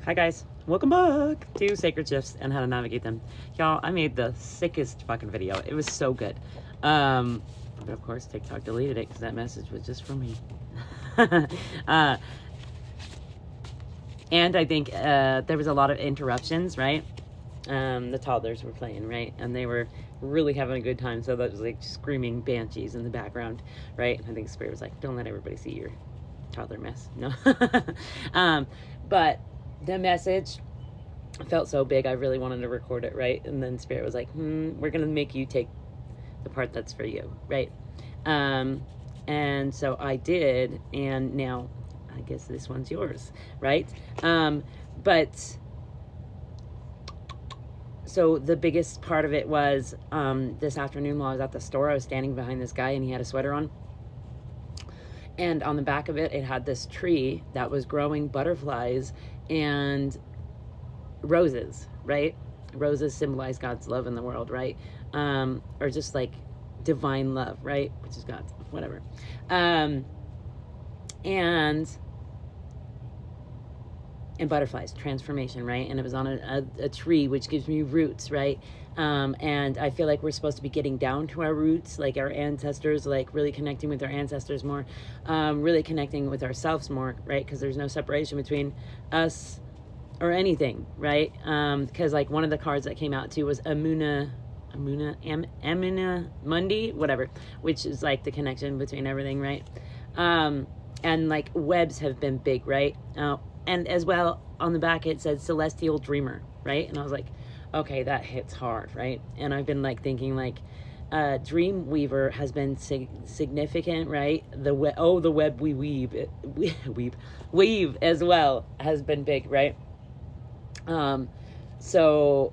Hi guys, welcome back to Sacred Shifts and how to navigate them. Y'all, I made the sickest fucking video. It was so good. But of course TikTok deleted it because that message was just for me. And I think there was a lot of interruptions, right? The toddlers were playing, right? And they were really having a good time. So that was like screaming banshees in the background, right? I think Spirit was like, don't let everybody see your toddler mess. No. But the message felt so big, I really wanted to record it, right? And then Spirit was like, we're going to make you take the part that's for you, right? And so I did, and now I guess this one's yours, right? But so the biggest part of it was this afternoon while I was at the store, I was standing behind this guy and he had a sweater on. And on the back of it, it had this tree that was growing butterflies and roses, right? Roses symbolize God's love in the world, right? Or just like divine love, right? Which is God's, whatever. And butterflies, transformation, right? And it was on a tree, which gives me roots, right? And I feel like we're supposed to be getting down to our roots, like our ancestors, like really connecting with our ancestors more, really connecting with ourselves more, right? Because there's no separation between us or anything, right? Because like one of the cards that came out too was Anima Mundi, whatever, which is like the connection between everything, right? And like webs have been big, right? And as well, on the back it said celestial dreamer, right? And I was like, okay, that hits hard, right? And I've been like thinking like dream weaver has been significant, right? The web we weave as well has been big, right? So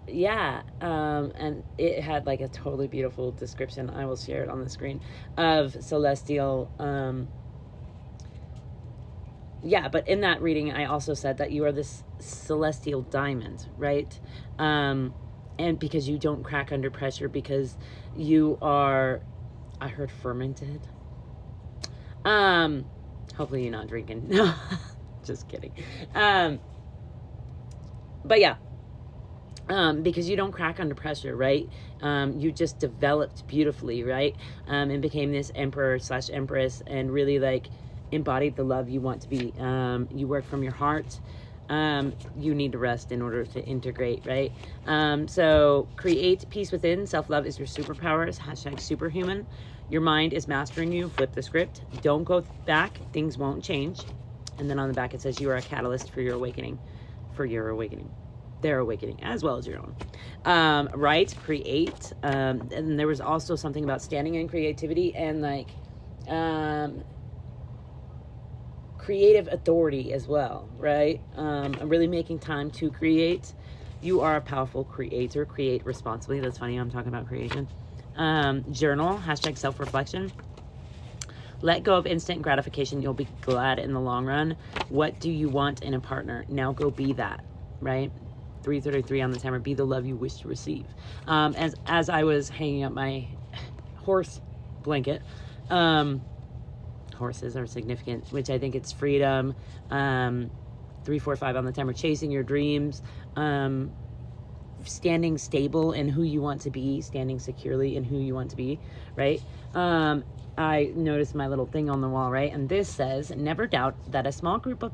yeah, and it had like a totally beautiful description, I will share it on the screen, of celestial yeah, but in that reading, I also said that you are this celestial diamond, right? And because you don't crack under pressure, because you are, I heard fermented. Hopefully you're not drinking. No, just kidding. But yeah, because you don't crack under pressure, right? You just developed beautifully, right? And became this emperor/empress and really like embodied the love you want to be. You work from your heart. You need to rest in order to integrate, right? So create peace within. Self-love is your superpowers. # superhuman. Your mind is mastering you. Flip the script. Don't go back. Things won't change. And then on the back it says you are a catalyst for your awakening. Their awakening as well as your own. Right? Create. And there was also something about standing in creativity and like creative authority as well, right? I'm really making time to create. You are a powerful creator. Create responsibly. That's funny, I'm talking about creation. Journal. # self-reflection. Let go of instant gratification. You'll be glad in the long run. What do you want in a partner? Now go be that, right? 333 on the timer. Be the love you wish to receive. As I was hanging up my horse blanket, horses are significant, which I think it's freedom. 345 on the timer. Chasing your dreams. Standing stable in who you want to be. Standing securely in who you want to be, right? I noticed my little thing on the wall, right? And this says, never doubt that a small group of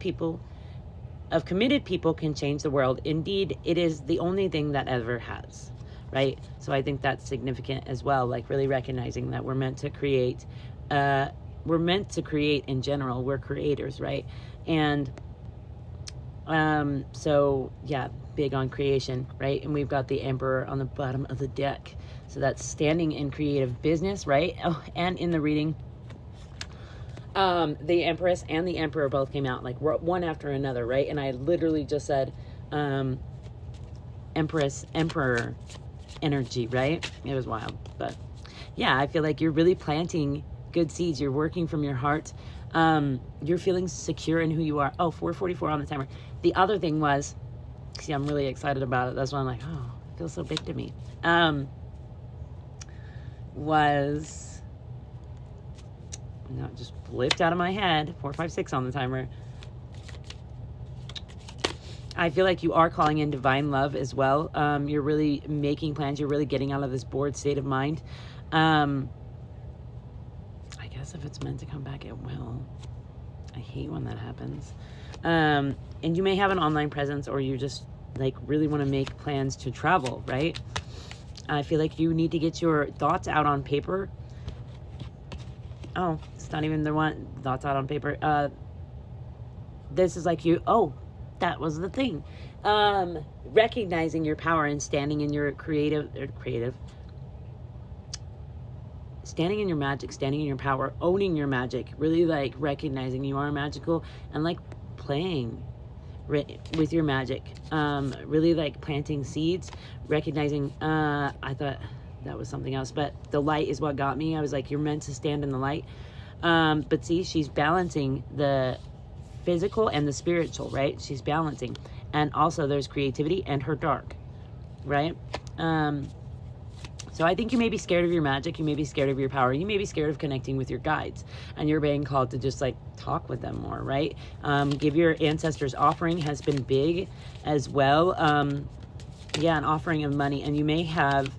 committed people can change the world. Indeed, it is the only thing that ever has, right? So I think that's significant as well, like really recognizing that we're meant to create in general. We're creators, right? And so yeah, big on creation, right? And we've got the Emperor on the bottom of the deck, so that's standing in creative business, right? Oh, and in the reading, the Empress and the Emperor both came out like one after another, right? And I literally just said Empress, Emperor energy, right? It was wild. But yeah, I feel like you're really planting good seeds. You're working from your heart. You're feeling secure in who you are. 444 on the timer. The other thing was, see, I'm really excited about it. That's why I'm like, oh, it feels so big to me. Was, no, it just blipped out of my head. 456 on the timer. I feel like you are calling in divine love as well. You're really making plans. You're really getting out of this bored state of mind. I guess if it's meant to come back, it will. I hate when that happens. And you may have an online presence, or you just like really want to make plans to travel, right? I feel like you need to get your thoughts out on paper. Oh, it's not even the one, thoughts out on paper. This is like you, oh, that was the thing. Recognizing your power and standing in your standing in your magic, standing in your power, owning your magic, really like recognizing you are magical and like playing with your magic, really like planting seeds, recognizing, I thought that was something else, but the light is what got me. I was like, you're meant to stand in the light. But see, she's balancing the physical and the spiritual, right? She's balancing. And also there's creativity and her dark, right? So I think you may be scared of your magic. You may be scared of your power. You may be scared of connecting with your guides, and you're being called to just like talk with them more, right? Give your ancestors offering has been big as well. Yeah, an offering of money, and you may have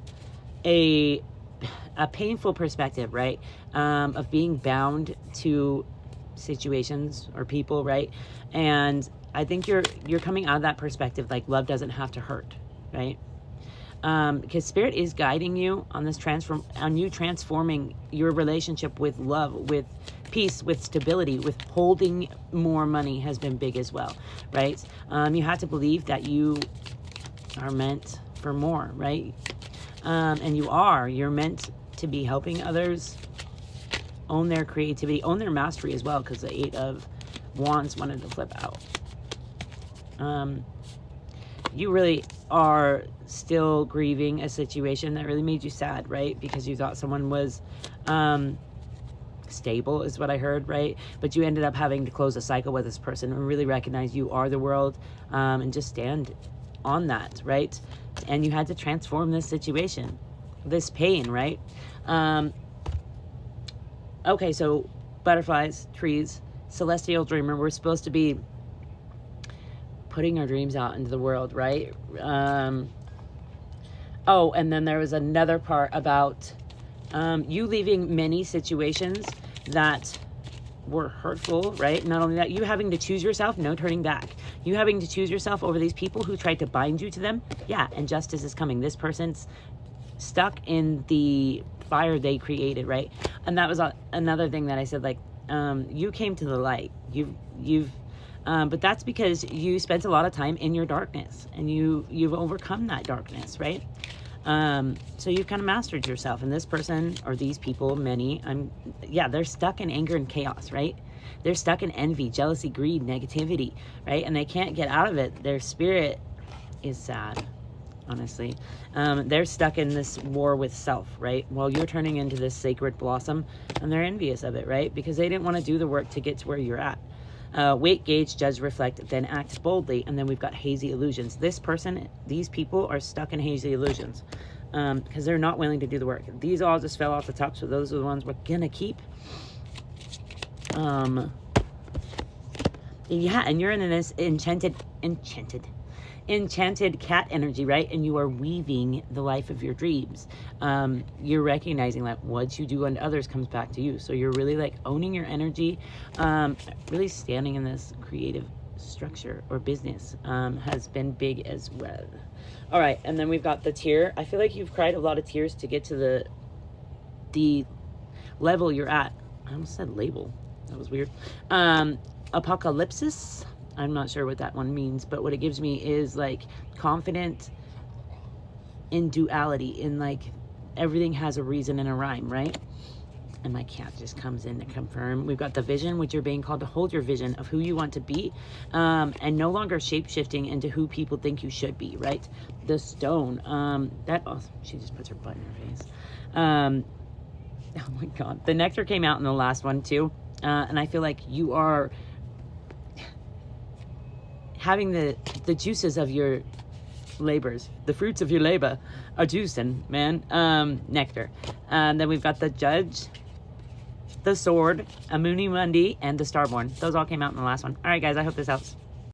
a painful perspective, right? Of being bound to situations or people, right? And I think you're coming out of that perspective, like love doesn't have to hurt, right? Because spirit is guiding you on this transforming your relationship with love, with peace, with stability, with holding more money has been big as well, right? You have to believe that you are meant for more, right? And you're meant to be helping others own their creativity, own their mastery as well, because the 8 of Wands wanted to flip out. You really are still grieving a situation that really made you sad, right? Because you thought someone was stable is what I heard, right? But you ended up having to close a cycle with this person and really recognize you are the world, and just stand on that, right? And you had to transform this situation, this pain, right? Okay, so butterflies, trees, celestial dreamer, we're supposed to be putting our dreams out into the world, right? Oh, and then there was another part about you leaving many situations that were hurtful, right? Not only that, you having to choose yourself, no turning back. You having to choose yourself over these people who tried to bind you to them. Yeah, and justice is coming. This person's stuck in the fire they created, right? And that was another thing that I said, like, you came to the light. But that's because you spent a lot of time in your darkness, and you've overcome that darkness, right? So you've kind of mastered yourself, and this person or these people, they're stuck in anger and chaos, right? They're stuck in envy, jealousy, greed, negativity, right? And they can't get out of it. Their spirit is sad, honestly. They're stuck in this war with self, right? Well, you're turning into this sacred blossom, and they're envious of it, right? Because they didn't want to do the work to get to where you're at. Wait, gauge, judge, reflect, then act boldly. And then we've got hazy illusions. These people are stuck in hazy illusions because they're not willing to do the work. These all just fell off the top, so those are the ones we're gonna keep. Yeah, and you're in this enchanted cat energy, right? And you are weaving the life of your dreams. You're recognizing that what you do unto others comes back to you. So you're really like owning your energy, really standing in this creative structure or business has been big as well. All right, and then we've got the tear. I feel like you've cried a lot of tears to get to the level you're at. I almost said label. That was weird. Apocalypsis. I'm not sure what that one means, but what it gives me is like confident in duality, in like everything has a reason and a rhyme, right? And my cat just comes in to confirm. We've got the vision, which you're being called to hold your vision of who you want to be, and no longer shape-shifting into who people think you should be, right? The stone, she just puts her butt in her face. Oh my God. The nectar came out in the last one too. And I feel like you are having the juices of your labors, the fruits of your labor are juicing, man. Nectar. And then we've got the judge, the sword, Anima Mundi, and the Starborn. Those all came out in the last one. All right, guys, I hope this helps.